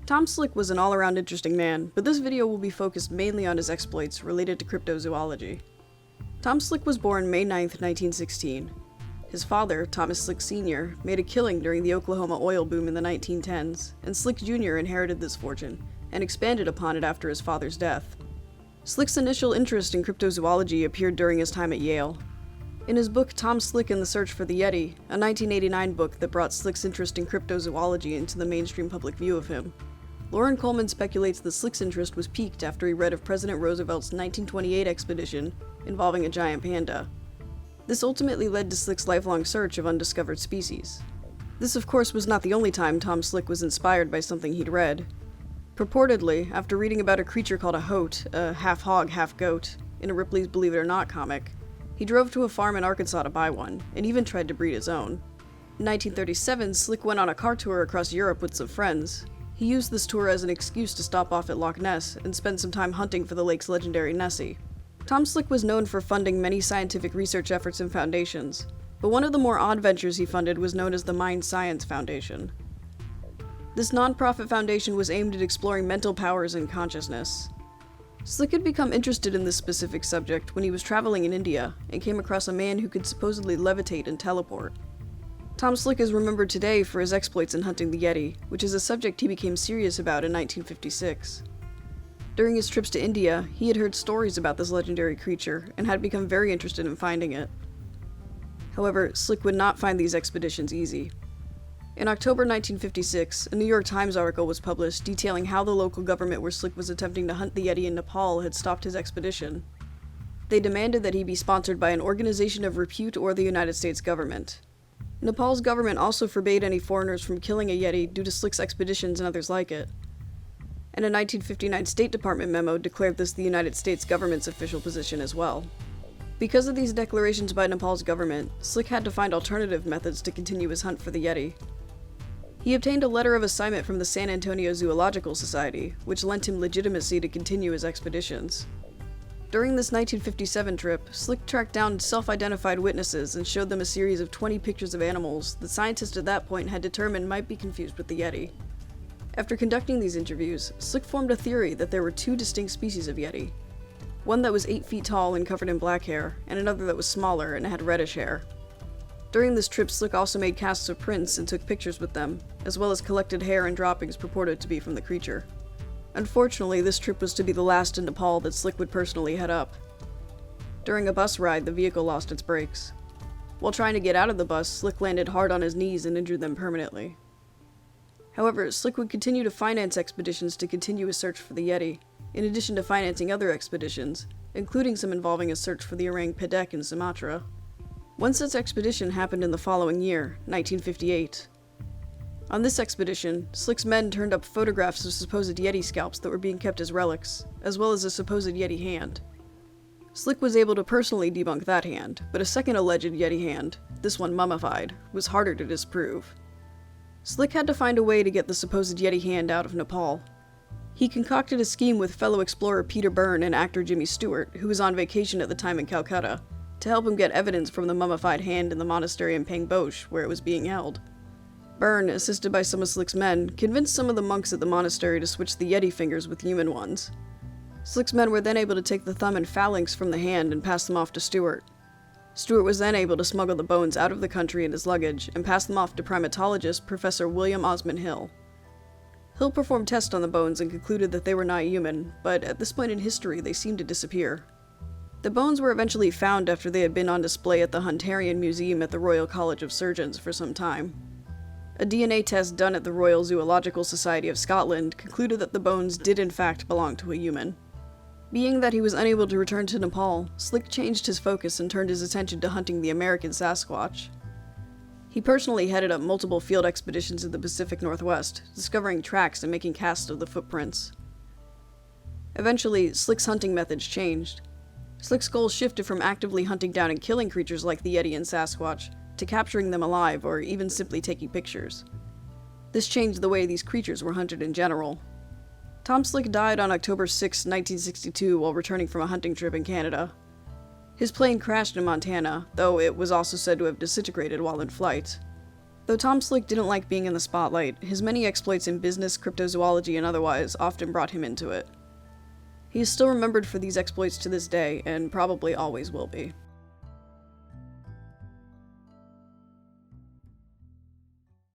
Tom Slick was an all-around interesting man, but this video will be focused mainly on his exploits related to cryptozoology. Tom Slick was born May 9, 1916. His father, Thomas Slick Sr., made a killing during the Oklahoma oil boom in the 1910s, and Slick Jr. inherited this fortune, and expanded upon it after his father's death. Slick's initial interest in cryptozoology appeared during his time at Yale. In his book Tom Slick and the Search for the Yeti, a 1989 book that brought Slick's interest in cryptozoology into the mainstream public view of him, Loren Coleman speculates that Slick's interest was piqued after he read of President Roosevelt's 1928 expedition involving a giant panda. This ultimately led to Slick's lifelong search of undiscovered species. This, of course, was not the only time Tom Slick was inspired by something he'd read. Purportedly, after reading about a creature called a hoat, a half-hog, half-goat, in a Ripley's Believe It or Not comic, he drove to a farm in Arkansas to buy one, and even tried to breed his own. In 1937, Slick went on a car tour across Europe with some friends. He used this tour as an excuse to stop off at Loch Ness and spend some time hunting for the lake's legendary Nessie. Tom Slick was known for funding many scientific research efforts and foundations, but one of the more odd ventures he funded was known as the Mind Science Foundation. This non-profit foundation was aimed at exploring mental powers and consciousness. Slick had become interested in this specific subject when he was traveling in India and came across a man who could supposedly levitate and teleport. Tom Slick is remembered today for his exploits in hunting the Yeti, which is a subject he became serious about in 1956. During his trips to India, he had heard stories about this legendary creature and had become very interested in finding it. However, Slick would not find these expeditions easy. In October 1956, a New York Times article was published detailing how the local government where Slick was attempting to hunt the Yeti in Nepal had stopped his expedition. They demanded that he be sponsored by an organization of repute or the United States government. Nepal's government also forbade any foreigners from killing a Yeti due to Slick's expeditions and others like it. And a 1959 State Department memo declared this the United States government's official position as well. Because of these declarations by Nepal's government, Slick had to find alternative methods to continue his hunt for the Yeti. He obtained a letter of assignment from the San Antonio Zoological Society, which lent him legitimacy to continue his expeditions. During this 1957 trip, Slick tracked down self-identified witnesses and showed them a series of 20 pictures of animals that scientists at that point had determined might be confused with the Yeti. After conducting these interviews, Slick formed a theory that there were two distinct species of Yeti. One that was 8 feet tall and covered in black hair, and another that was smaller and had reddish hair. During this trip, Slick also made casts of prints and took pictures with them, as well as collected hair and droppings purported to be from the creature. Unfortunately, this trip was to be the last in Nepal that Slick would personally head up. During a bus ride, the vehicle lost its brakes. While trying to get out of the bus, Slick landed hard on his knees and injured them permanently. However, Slick would continue to finance expeditions to continue his search for the Yeti, in addition to financing other expeditions, including some involving a search for the orang pedek in Sumatra. One such expedition happened in the following year, 1958. On this expedition, Slick's men turned up photographs of supposed Yeti scalps that were being kept as relics, as well as a supposed Yeti hand. Slick was able to personally debunk that hand, but a second alleged Yeti hand, this one mummified, was harder to disprove. Slick had to find a way to get the supposed Yeti hand out of Nepal. He concocted a scheme with fellow explorer Peter Byrne and actor Jimmy Stewart, who was on vacation at the time in Calcutta, to help him get evidence from the mummified hand in the monastery in Pangboche, where it was being held. Byrne, assisted by some of Slick's men, convinced some of the monks at the monastery to switch the Yeti fingers with human ones. Slick's men were then able to take the thumb and phalanx from the hand and pass them off to Stewart. Stewart was then able to smuggle the bones out of the country in his luggage and pass them off to primatologist Professor William Osmond Hill. Hill performed tests on the bones and concluded that they were not human, but at this point in history they seemed to disappear. The bones were eventually found after they had been on display at the Hunterian Museum at the Royal College of Surgeons for some time. A DNA test done at the Royal Zoological Society of Scotland concluded that the bones did in fact belong to a human. Being that he was unable to return to Nepal, Slick changed his focus and turned his attention to hunting the American Sasquatch. He personally headed up multiple field expeditions in the Pacific Northwest, discovering tracks and making casts of the footprints. Eventually, Slick's hunting methods changed. Slick's goal shifted from actively hunting down and killing creatures like the Yeti and Sasquatch, to capturing them alive or even simply taking pictures. This changed the way these creatures were hunted in general. Tom Slick died on October 6, 1962 while returning from a hunting trip in Canada. His plane crashed in Montana, though it was also said to have disintegrated while in flight. Though Tom Slick didn't like being in the spotlight, his many exploits in business, cryptozoology, and otherwise often brought him into it. He is still remembered for these exploits to this day, and probably always will be.